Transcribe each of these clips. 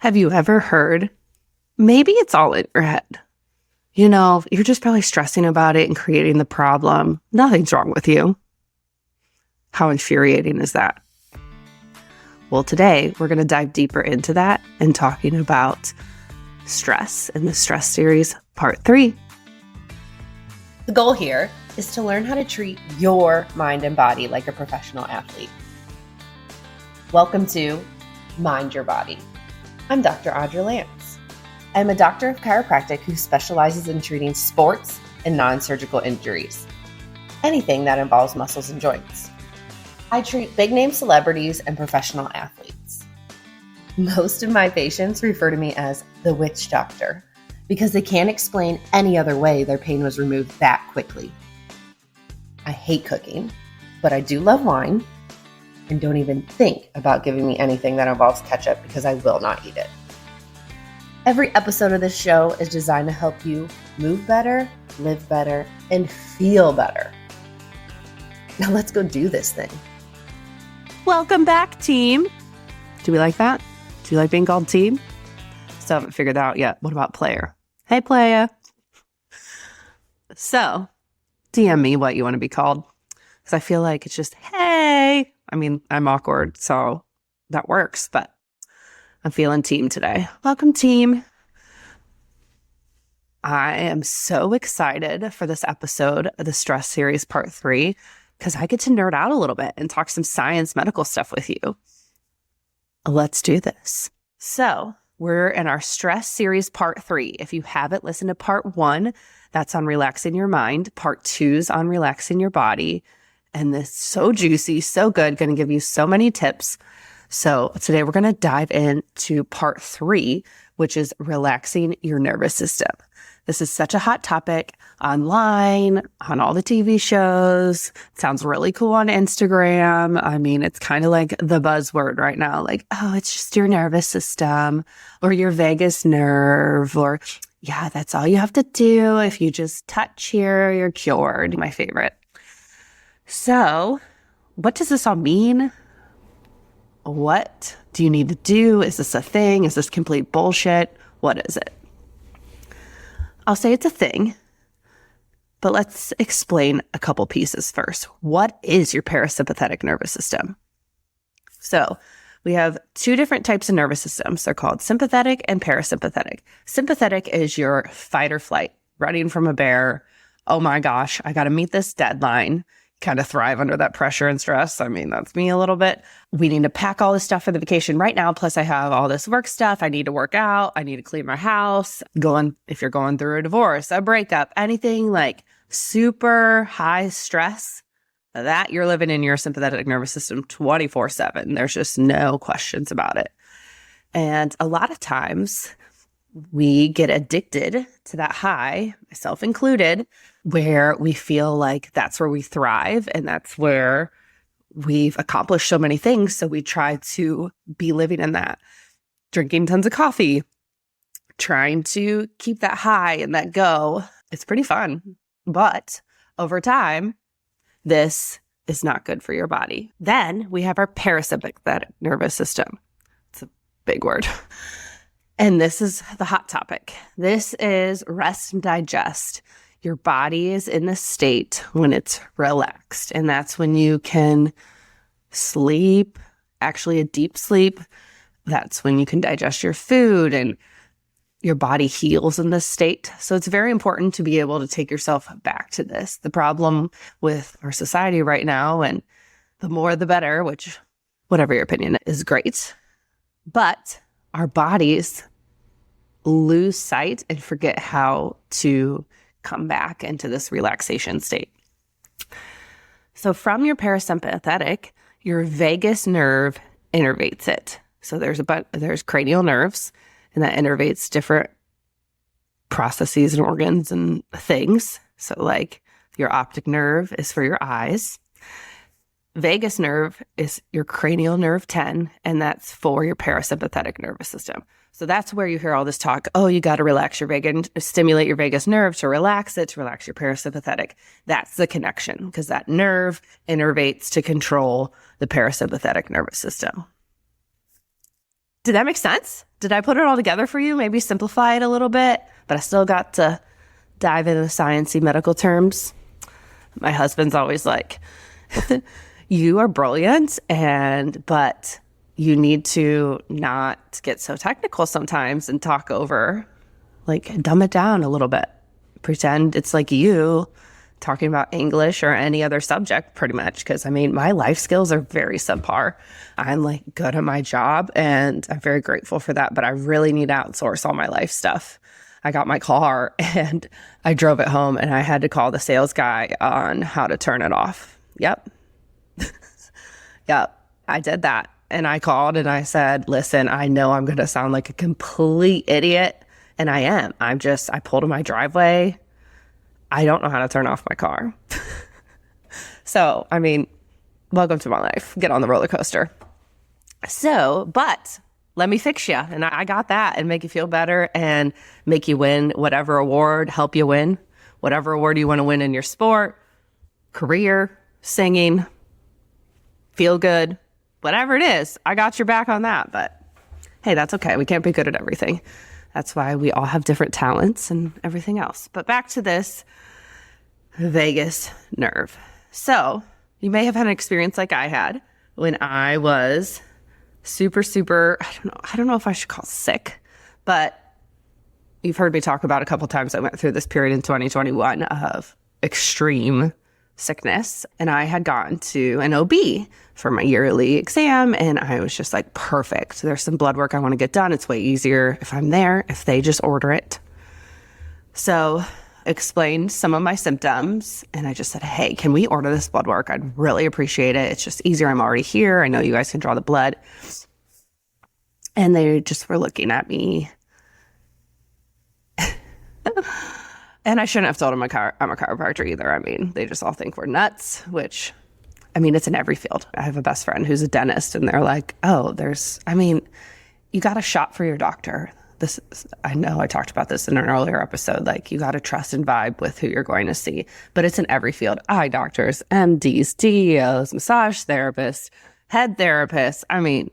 Have you ever heard, maybe it's all in your head? You know, you're just probably stressing about it and creating the problem. Nothing's wrong with you. How infuriating is that? Well, today we're going to dive deeper into that and talking about stress in the Stress Series Part 3. The goal here is to learn how to treat your mind and body like a professional athlete. Welcome to Mind Your Body. I'm Dr. Audra Lance. I'm a doctor of chiropractic who specializes in treating sports and non-surgical injuries, anything that involves muscles and joints. I treat big-name celebrities and professional athletes. Most of my patients refer to me as the witch doctor because they can't explain any other way their pain was removed that quickly. I hate cooking, but I do love wine, and don't even think about giving me anything that involves ketchup because I will not eat it. Every episode of this show is designed to help you move better, live better, and feel better. Now let's go do this thing. Welcome back, team. Do we like that? Do you like being called team? Still haven't figured that out yet. What about player? Hey, playa. So, DM me what you want to be called. Because I feel like it's just, hey. I mean, I'm awkward, so that works, but I'm feeling team today. Welcome, team. I am so excited for this episode of the Stress Series Part 3 because I get to nerd out a little bit and talk some science medical stuff with you. Let's do this. So we're in our Stress Series Part 3. If you haven't listened to Part 1, that's on relaxing your mind. Part 2's on relaxing your body. And this is so juicy, so good, going to give you so many tips. So today we're going to dive into Part 3, which is relaxing your nervous system. This is such a hot topic online, on all the TV shows. It sounds really cool on Instagram. I mean, it's kind of like the buzzword right now. Like, oh, it's just your nervous system or your vagus nerve or, yeah, that's all you have to do. If you just touch here, you're cured. My favorite. So, what does this all mean? What do you need to do? Is this a thing? Is this complete bullshit? What is it? I'll say it's a thing, but let's explain a couple pieces first. What is your parasympathetic nervous system? So, we have two different types of nervous systems. They're called sympathetic and parasympathetic. Sympathetic is your fight or flight, running from a bear. Oh my gosh, I got to meet this deadline. Kind of thrive under that pressure and stress. I mean, that's me a little bit. We need to pack all this stuff for the vacation right now. Plus I have all this work stuff. I need to work out. I need to clean my house. If you're going through a divorce, a breakup, anything like super high stress, that you're living in your sympathetic nervous system 24/7. There's just no questions about it. And a lot of times we get addicted to that high, myself included, where we feel like that's where we thrive and that's where we've accomplished so many things. So we try to be living in that, drinking tons of coffee, trying to keep that high and that go. It's pretty fun. But over time, this is not good for your body. Then we have our parasympathetic nervous system. It's a big word. And this is the hot topic. This is rest and digest. Your body is in the state when it's relaxed. And that's when you can sleep, actually a deep sleep. That's when you can digest your food and your body heals in this state. So it's very important to be able to take yourself back to this. The problem with our society right now, and the more the better, which whatever your opinion is great. But our bodies lose sight and forget how to come back into this relaxation state. So from your parasympathetic, your vagus nerve innervates it. So there's cranial nerves, and that innervates different processes and organs and things. So like your optic nerve is for your eyes. Vagus nerve is your cranial nerve 10, and that's for your parasympathetic nervous system. So that's where you hear all this talk. Oh, you got to relax your vagus, stimulate your vagus nerve to relax it, to relax your parasympathetic. That's the connection, because that nerve innervates to control the parasympathetic nervous system. Did that make sense? Did I put it all together for you? Maybe simplify it a little bit, but I still got to dive into sciencey medical terms. My husband's always like, you are brilliant, but you need to not get so technical sometimes and talk over, like dumb it down a little bit. Pretend it's like you talking about English or any other subject pretty much. Because I mean, my life skills are very subpar. I'm like good at my job and I'm very grateful for that, but I really need to outsource all my life stuff. I got my car and I drove it home and I had to call the sales guy on how to turn it off. Yep. Yep. I did that. And I called and I said, listen, I know I'm going to sound like a complete idiot. And I am. I pulled in my driveway. I don't know how to turn off my car. So, I mean, welcome to my life. Get on the roller coaster. So, but let me fix you. And I got that and make you feel better and make you win whatever award, help you win whatever award you want to win in your sport, career, singing, feel good, whatever it is. I got your back on that. But hey, that's okay. We can't be good at everything. That's why we all have different talents and everything else. But back to this vagus nerve. So you may have had an experience like I had when I was super, I don't know if I should call it sick, but you've heard me talk about a couple times. I went through this period in 2021 of extreme sickness, and I had gone to an OB for my yearly exam, and I was just like, perfect. There's some blood work I want to get done. It's way easier if I'm there, if they just order it. So explained some of my symptoms, and I just said, hey, can we order this blood work? I'd really appreciate it. It's just easier. I'm already here. I know you guys can draw the blood. And they just were looking at me. And I shouldn't have told them I'm a chiropractor either. I mean, they just all think we're nuts, which, I mean, it's in every field. I have a best friend who's a dentist, and they're like, oh, you got to shop for your doctor. I know I talked about this in an earlier episode, like you got to trust and vibe with who you're going to see, but it's in every field. Eye doctors, MDs, DEOs, massage therapists, head therapists. I mean,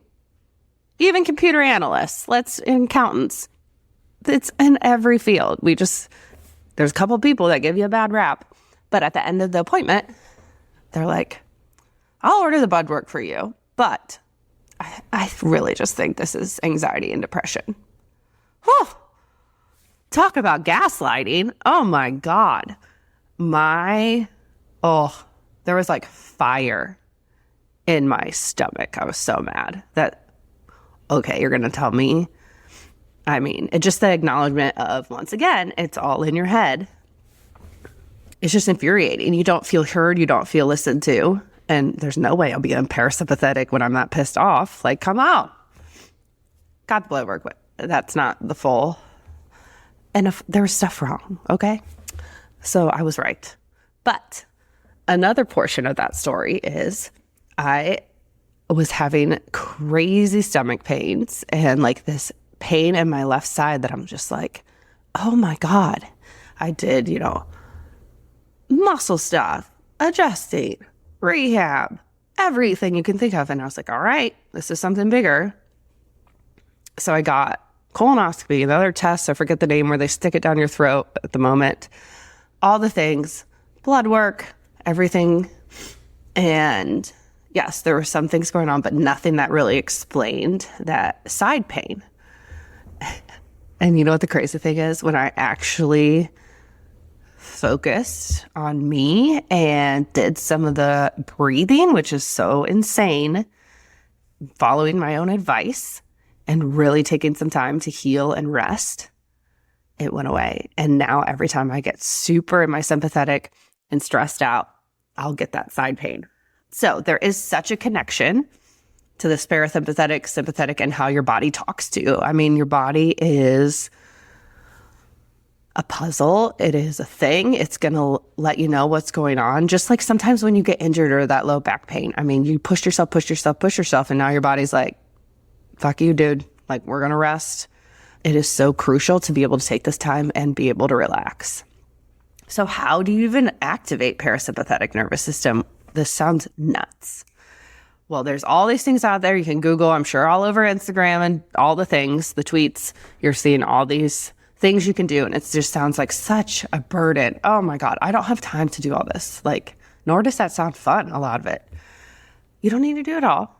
even computer analysts, accountants. It's in every field. There's a couple people that give you a bad rap, but at the end of the appointment, they're like, I'll order the blood work for you, but I really just think this is anxiety and depression. Whew. Talk about gaslighting. Oh my God. There was like fire in my stomach. I was so mad that, okay, you're going to tell me. I mean, it's just the acknowledgement of, once again, it's all in your head. It's just infuriating. You don't feel heard. You don't feel listened to. And there's no way I'll be parasympathetic when I'm that pissed off. Like, come on. Got the blood work, but that's not the full. And if there was stuff wrong, okay? So I was right. But another portion of that story is I was having crazy stomach pains and like this pain in my left side that I'm just like, oh my God. I did, muscle stuff, adjusting, rehab, everything you can think of. And I was like, all right, this is something bigger. So I got colonoscopy and other tests. I forget the name where they stick it down your throat at the moment. All the things, blood work, everything. And yes, there were some things going on, but nothing that really explained that side pain. And you know what the crazy thing is? When I actually focused on me and did some of the breathing, which is so insane, following my own advice and really taking some time to heal and rest, it went away. And now every time I get super in my sympathetic and stressed out, I'll get that side pain. So there is such a connection to this parasympathetic, sympathetic, and how your body talks to you. I mean, your body is a puzzle. It is a thing. It's going to let you know what's going on. Just like sometimes when you get injured or that low back pain, I mean, you push yourself, and now your body's like, fuck you, dude. Like, we're going to rest. It is so crucial to be able to take this time and be able to relax. So how do you even activate parasympathetic nervous system? This sounds nuts. Well, there's all these things out there. You can Google, I'm sure, all over Instagram and all the things, the tweets. You're seeing all these things you can do. And it just sounds like such a burden. Oh my God, I don't have time to do all this. Nor does that sound fun, a lot of it. You don't need to do it all.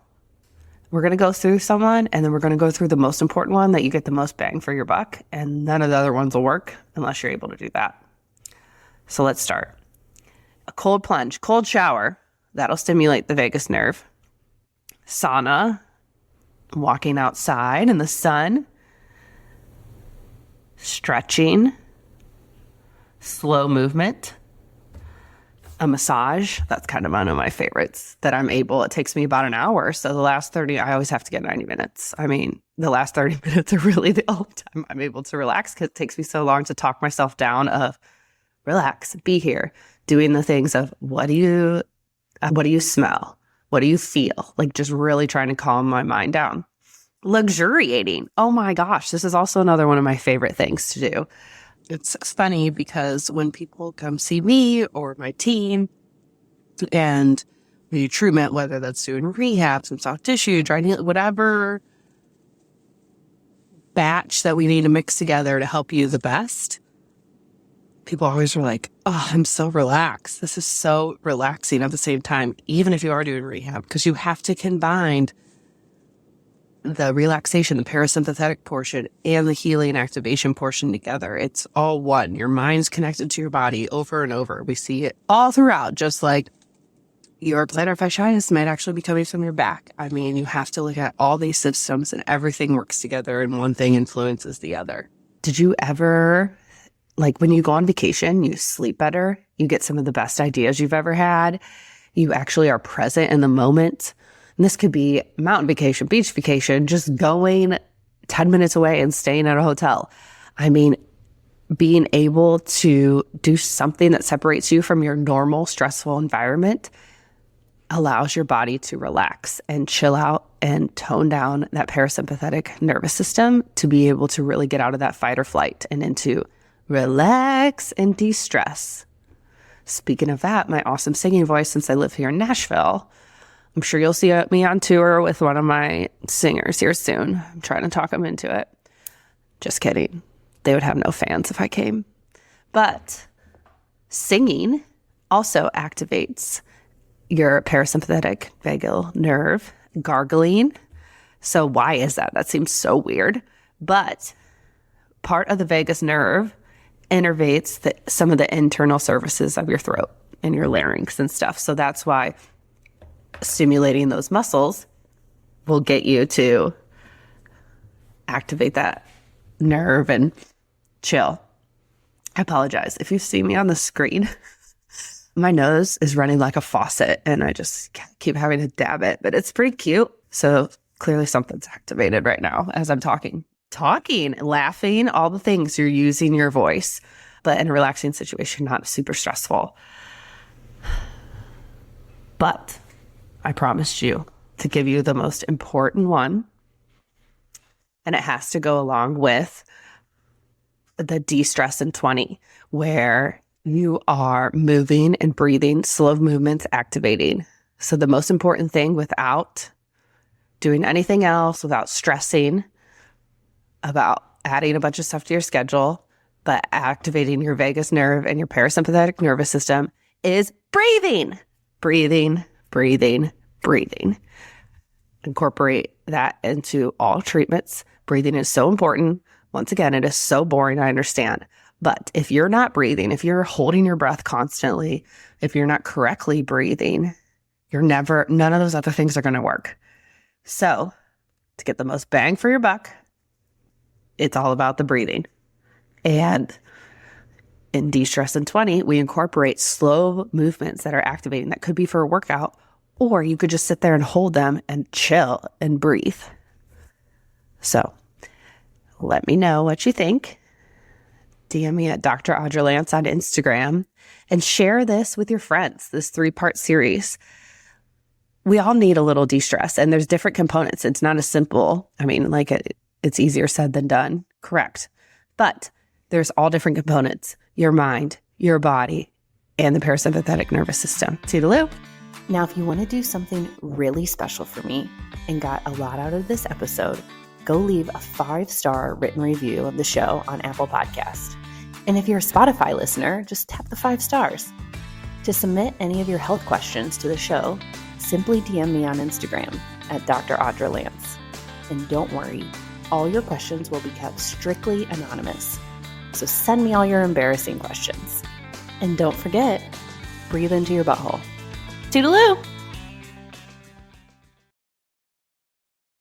We're going to go through someone, and then we're going to go through the most important one that you get the most bang for your buck. And none of the other ones will work unless you're able to do that. So let's start. A cold plunge, cold shower, that'll stimulate the vagus nerve. Sauna, walking outside in the sun, stretching, slow movement, a massage. That's kind of one of my favorites that it takes me about an hour. So the last 30, I always have to get 90 minutes. I mean, the last 30 minutes are really the only time I'm able to relax because it takes me so long to talk myself down of relax, be here, doing the things of what do you smell? What do you feel? Just really trying to calm my mind down. Luxuriating. Oh my gosh, this is also another one of my favorite things to do. It's funny because when people come see me or my team and we do treatment, whether that's doing rehab, some soft tissue, dry needling, whatever batch that we need to mix together to help you the best, people always are like, oh, I'm so relaxed. This is so relaxing at the same time, even if you are doing rehab, because you have to combine the relaxation, the parasympathetic portion, and the healing activation portion together. It's all one. Your mind's connected to your body over and over. We see it all throughout, just like your plantar fasciitis might actually be coming from your back. I mean, you have to look at all these systems and everything works together and one thing influences the other. Did you ever, when you go on vacation, you sleep better, you get some of the best ideas you've ever had, you actually are present in the moment. And this could be mountain vacation, beach vacation, just going 10 minutes away and staying at a hotel. I mean, being able to do something that separates you from your normal stressful environment allows your body to relax and chill out and tone down that parasympathetic nervous system to be able to really get out of that fight or flight and into relax and de-stress. Speaking of that, my awesome singing voice, since I live here in Nashville, I'm sure you'll see me on tour with one of my singers here soon. I'm trying to talk them into it. Just kidding. They would have no fans if I came. But singing also activates your parasympathetic vagal nerve, gargling. So why is that? That seems so weird. But part of the vagus nerve innervates some of the internal surfaces of your throat and your larynx and stuff. So that's why stimulating those muscles will get you to activate that nerve and chill. I apologize. If you see me on the screen, my nose is running like a faucet and I just keep having to dab it, but it's pretty cute. So clearly something's activated right now as I'm talking, laughing, all the things. You're using your voice, but in a relaxing situation, not super stressful. But I promised you to give you the most important one, and it has to go along with the de-stress in 20, where you are moving and breathing, slow movements activating. So the most important thing, without doing anything else, without stressing about adding a bunch of stuff to your schedule, but activating your vagus nerve and your parasympathetic nervous system, is breathing. Breathing. Incorporate that into all treatments. Breathing is so important. Once again, it is so boring, I understand. But if you're not breathing, if you're holding your breath constantly, if you're not correctly breathing, none of those other things are going to work. So to get the most bang for your buck, it's all about the breathing. And in De-Stress in 20, we incorporate slow movements that are activating. That could be for a workout, or you could just sit there and hold them and chill and breathe. So let me know what you think. DM me at Dr. Audra Lance on Instagram and share this with your friends, this 3-part series. We all need a little de-stress, and there's different components. It's not as simple. It's easier said than done. Correct. But there's all different components: your mind, your body, and the parasympathetic nervous system. Toodaloo. Now, if you want to do something really special for me and got a lot out of this episode, go leave a 5-star written review of the show on Apple Podcast. And if you're a Spotify listener, just tap the 5 stars. To submit any of your health questions to the show, simply DM me on Instagram at Dr. Audra Lance. And don't worry, all your questions will be kept strictly anonymous. So send me all your embarrassing questions. And don't forget, breathe into your butthole. Toodaloo!